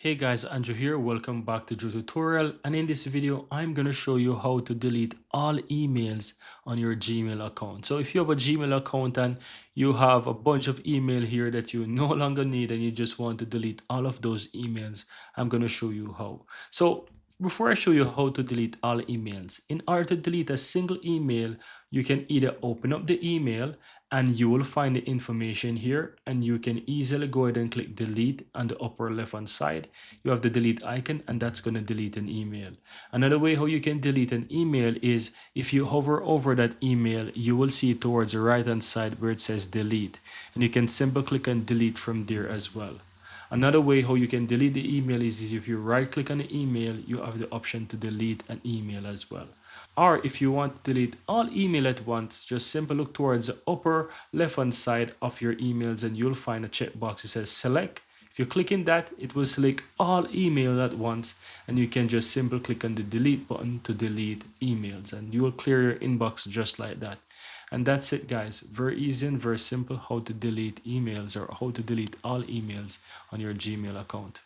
Hey guys, Andrew here. Welcome back to Drew Tutorial. And in this video, I'm going to show you how to delete all emails on your Gmail account. So if you have a Gmail account and you have a bunch of email here that you no longer need and you just want to delete all of those emails, I'm going to show you how. So before I show you how to delete all emails, in order to delete a single email, you can either open up the email and you will find the information here, and you can easily go ahead and click delete on the upper left hand side. You have the delete icon, and that's going to delete an email. Another way how you can delete an email is if you hover over that email, you will see towards the right hand side where it says delete, and you can simply click on delete from there as well. Another way how you can delete the email is if you right click on the email, you have the option to delete an email as well. Or if you want to delete all email at once, just simply look towards the upper left hand side of your emails and you'll find a checkbox that says select. If you click in that, it will select all email at once, and you can just simply click on the delete button to delete emails, and you will clear your inbox just like that. And that's it guys, very easy and very simple how to delete emails or how to delete all emails on your Gmail account.